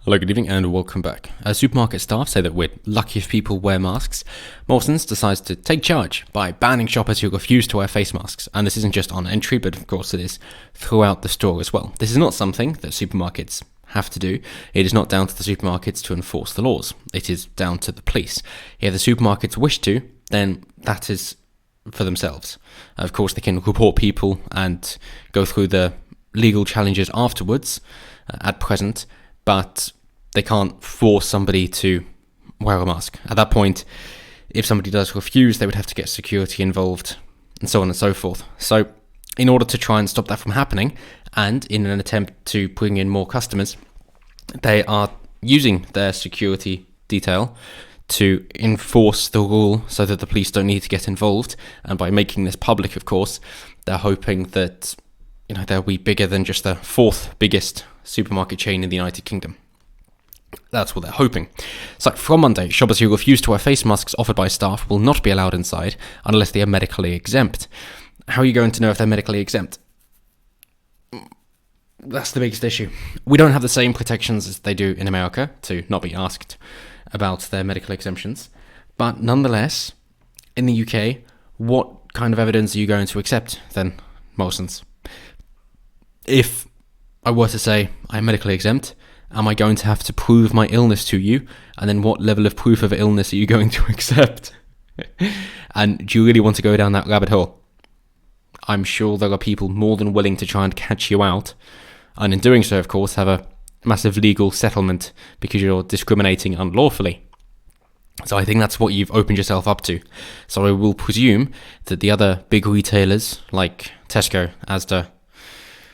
Hello, good evening, and welcome back. As supermarket staff say that we're lucky if people wear masks, Morrisons decides to take charge by banning shoppers who refuse to wear face masks. And this isn't just on entry, but of course it is throughout the store as well. This is not something that supermarkets have to do. It is not down to the supermarkets to enforce the laws. It is down to the police. If the supermarkets wish to, then that is for themselves. Of course, they can report people and go through the legal challenges afterwards at present, but they can't force somebody to wear a mask. At that point, if somebody does refuse, they would have to get security involved, and so on and so forth. So, in order to try and stop that from happening, and in an attempt to bring in more customers, they are using their security detail to enforce the rule so that the police don't need to get involved. And by making this public, of course, they're hoping that they'll be bigger than just the fourth biggest supermarket chain in the United Kingdom. That's what they're hoping. So from Monday, shoppers who refuse to wear face masks offered by staff will not be allowed inside unless they are medically exempt. How are you going to know if they're medically exempt? That's the biggest issue. We don't have the same protections as they do in America to not be asked about their medical exemptions. But nonetheless, in the UK, what kind of evidence are you going to accept then, Morrisons? If I were to say I'm medically exempt, am I going to have to prove my illness to you? And then what level of proof of illness are you going to accept? And do you really want to go down that rabbit hole? I'm sure there are people more than willing to try and catch you out. And in doing so, of course, have a massive legal settlement because you're discriminating unlawfully. So I think that's what you've opened yourself up to. So I will presume that the other big retailers like Tesco, Asda,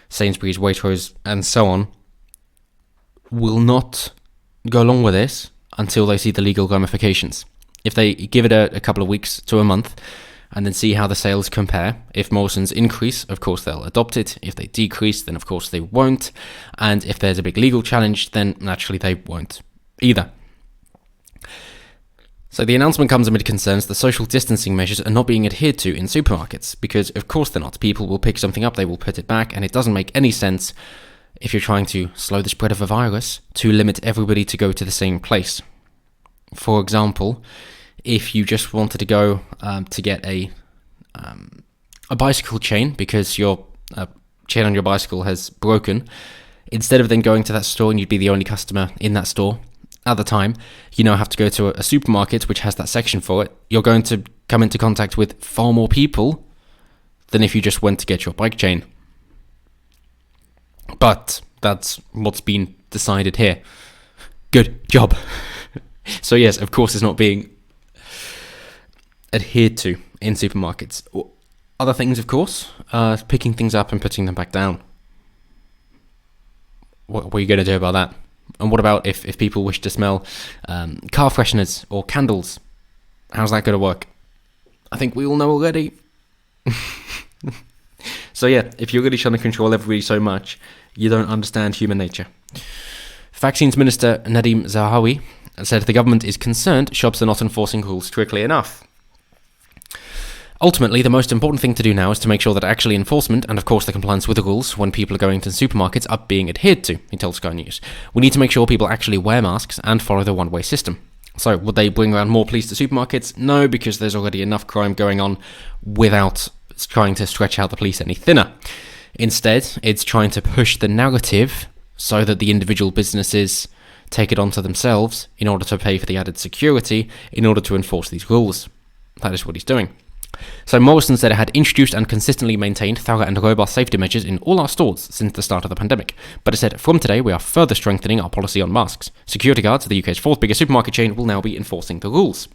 Sainsbury's, Waitrose, and so on will not go along with this until they see the legal ramifications. If they give it a couple of weeks to a month and then see how the sales compare, if Morrisons increase, of course they'll adopt it. If they decrease, then of course they won't. And if there's a big legal challenge, then naturally they won't either. So the announcement comes amid concerns that social distancing measures are not being adhered to in supermarkets, because of course they're not. People will pick something up, they will put it back, and it doesn't make any sense if you're trying to slow the spread of a virus to limit everybody to go to the same place. For example, if you just wanted to go to get a bicycle chain because your chain on your bicycle has broken, instead of then going to that store and you'd be the only customer in that store at the time, you now have to go to a supermarket which has that section for it. You're going to come into contact with far more people than if you just went to get your bike chain. But that's what's been decided here. Good job. So yes, of course it's not being adhered to in supermarkets. Other things, of course, picking things up and putting them back down. What are you going to do about that? And what about if people wish to smell car fresheners or candles? How's that going to work? I think we all know already. So yeah, if you're really trying to control everybody so much, you don't understand human nature. Vaccines Minister Nadim Zahawi said the government is concerned shops are not enforcing rules strictly enough. Ultimately, the most important thing to do now is to make sure that actually enforcement, and of course the compliance with the rules when people are going to supermarkets, are being adhered to, he told Sky News. We need to make sure people actually wear masks and follow the one-way system. So, would they bring around more police to supermarkets? No, because there's already enough crime going on without trying to stretch out the police any thinner. Instead, it's trying to push the narrative so that the individual businesses take it onto themselves in order to pay for the added security in order to enforce these rules. That is what he's doing. So Morrison said it had introduced and consistently maintained thorough and robust safety measures in all our stores since the start of the pandemic. But it said, from today, we are further strengthening our policy on masks. Security guards at the UK's fourth biggest supermarket chain will now be enforcing the rules.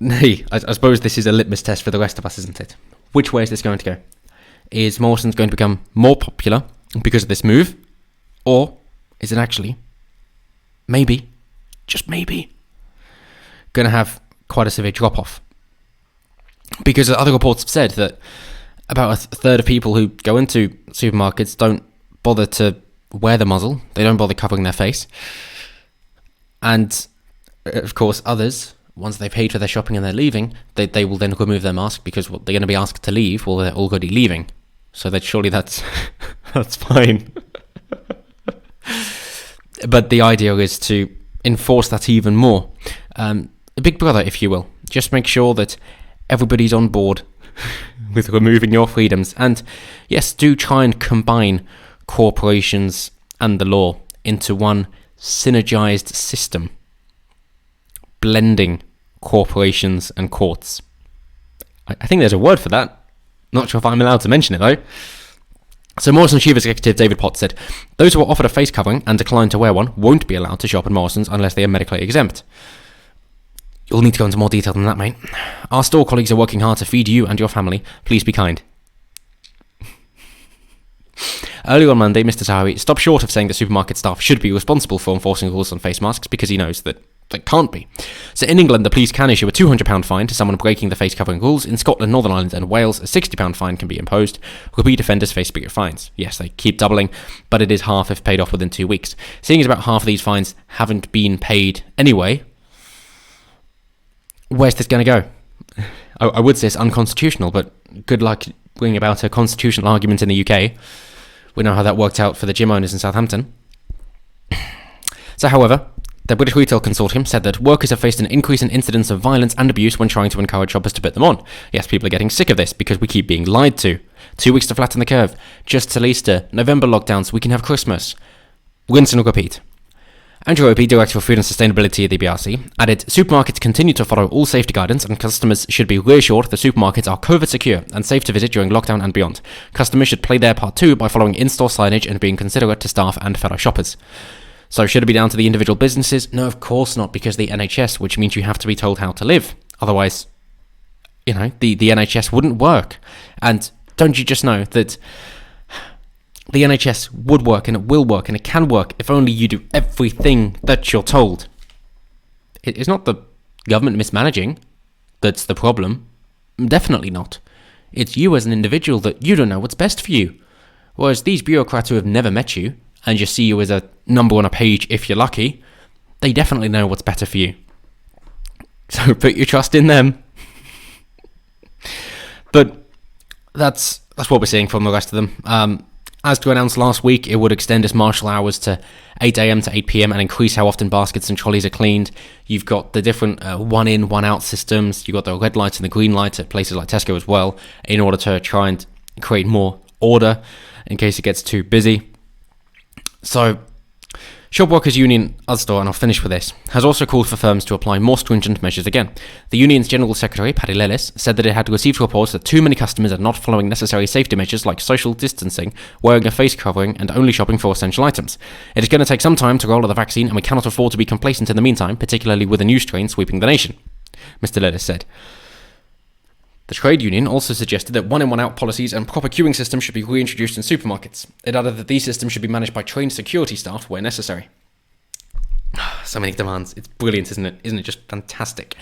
Hey, I suppose this is a litmus test for the rest of us, isn't it? Which way is this going to go? Is Morrisons going to become more popular because of this move? Or is it actually, maybe, just maybe, going to have quite a severe drop-off? Because other reports have said that about a third of people who go into supermarkets don't bother to wear the muzzle. They don't bother covering their face. And, of course, others, once they've paid for their shopping and they're leaving, they will then remove their mask because they're going to be asked to leave. Well, they're already leaving. So that surely that's fine. But the idea is to enforce that even more. A big brother, if you will. Just make sure that everybody's on board with removing your freedoms. And yes, do try and combine corporations and the law into one synergized system, blending corporations and courts. I think there's a word for that. Not sure if I'm allowed to mention it though. So Morrisons Chief Executive David Potts said, those who are offered a face covering and decline to wear one won't be allowed to shop at Morrisons unless they are medically exempt. You'll need to go into more detail than that, mate. Our store colleagues are working hard to feed you and your family. Please be kind. Earlier on Monday, Mr. Zahawi stopped short of saying that supermarket staff should be responsible for enforcing rules on face masks because he knows that they can't be. So in England, the police can issue a £200 fine to someone breaking the face covering rules. In Scotland, Northern Ireland and Wales, a £60 fine can be imposed. Repeat offenders face bigger fines. Yes, they keep doubling, but it is half if paid off within 2 weeks. Seeing as about half of these fines haven't been paid anyway, where's this going to go? I would say it's unconstitutional, but good luck bringing about a constitutional argument in the UK. We know how that worked out for the gym owners in Southampton. So, however, the British Retail Consortium said that workers have faced an increase in incidents of violence and abuse when trying to encourage shoppers to put them on. Yes, people are getting sick of this because we keep being lied to. 2 weeks to flatten the curve. Just till Easter. November lockdowns. We can have Christmas. Rinse and repeat. Andrew Opie, Director of Food and Sustainability at the BRC, added, supermarkets continue to follow all safety guidance and customers should be reassured that supermarkets are COVID secure and safe to visit during lockdown and beyond. Customers should play their part too by following in-store signage and being considerate to staff and fellow shoppers. So should it be down to the individual businesses? No, of course not, because the NHS, which means you have to be told how to live. Otherwise, the NHS wouldn't work. And don't you just know that the NHS would work and it will work and it can work if only you do everything that you're told. It's not the government mismanaging that's the problem. Definitely not. It's you as an individual that you don't know what's best for you. Whereas these bureaucrats who have never met you and just see you as a number on a page if you're lucky, they definitely know what's better for you. So put your trust in them. But that's what we're seeing from the rest of them. As to announce last week, it would extend its marshal hours to 8 a.m. to 8 p.m. and increase how often baskets and trolleys are cleaned. You've got the different one-in, one-out systems. You've got the red lights and the green lights at places like Tesco as well, in order to try and create more order in case it gets too busy. So, Shop Workers Union Ulster, and I'll finish with this, has also called for firms to apply more stringent measures again. The union's General Secretary, Paddy Lellis, said that it had received reports that too many customers are not following necessary safety measures like social distancing, wearing a face covering, and only shopping for essential items. It is going to take some time to roll out the vaccine, and we cannot afford to be complacent in the meantime, particularly with a new strain sweeping the nation, Mr. Lellis said. The trade union also suggested that one-in, one-out policies and proper queuing systems should be reintroduced in supermarkets. It added that these systems should be managed by trained security staff where necessary. So many demands. It's brilliant, isn't it? Isn't it just fantastic?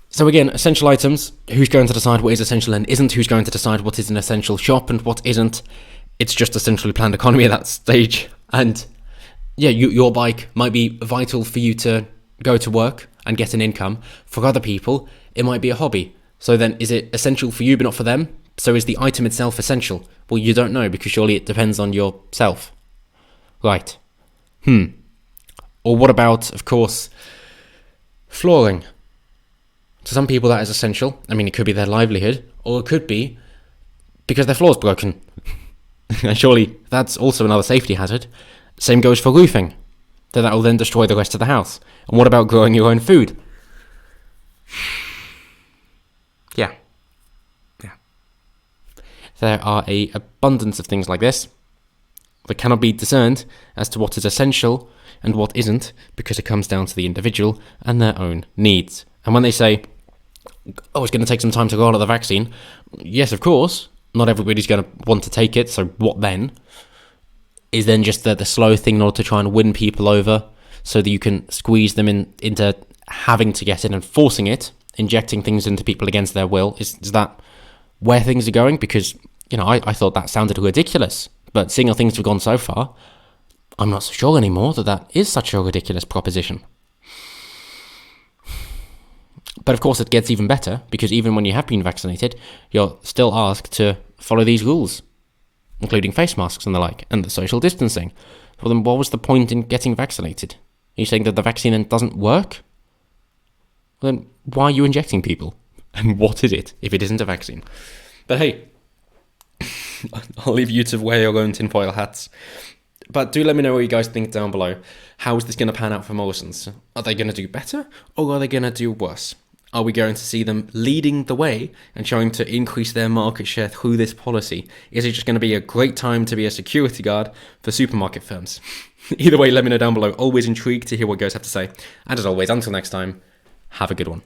So again, essential items. Who's going to decide what is essential and isn't? Who's going to decide what is an essential shop and what isn't? It's just a centrally planned economy at that stage. And yeah, your bike might be vital for you to go to work and get an income. For other people, it might be a hobby. So then, is it essential for you but not for them? So is the item itself essential? Well, you don't know, because surely it depends on yourself. Right. Or what about, of course, flooring? To some people that is essential. I mean, it could be their livelihood, or it could be because their floor's broken. And surely that's also another safety hazard. Same goes for roofing. That will then destroy the rest of the house. And what about growing your own food? Yeah. There are an abundance of things like this that cannot be discerned as to what is essential and what isn't, because it comes down to the individual and their own needs. And when they say, oh, it's going to take some time to roll out the vaccine, yes, of course, not everybody's going to want to take it, so what then? Is then just the slow thing in order to try and win people over so that you can squeeze them into having to get it and forcing it, injecting things into people against their will? Is that where things are going? Because, I thought that sounded ridiculous. But seeing how things have gone so far, I'm not so sure anymore that is such a ridiculous proposition. But of course it gets even better, because even when you have been vaccinated, you're still asked to follow these rules, including face masks and the like, and the social distancing. Well, then what was the point in getting vaccinated? Are you saying that the vaccine then doesn't work? Well, then why are you injecting people? And what is it if it isn't a vaccine? But hey, I'll leave you to wear your own tinfoil hats. But do let me know what you guys think down below. How is this going to pan out for Morrisons? Are they going to do better or are they going to do worse? Are we going to see them leading the way and trying to increase their market share through this policy? Is it just going to be a great time to be a security guard for supermarket firms? Either way, let me know down below. Always intrigued to hear what you guys have to say. And as always, until next time, have a good one.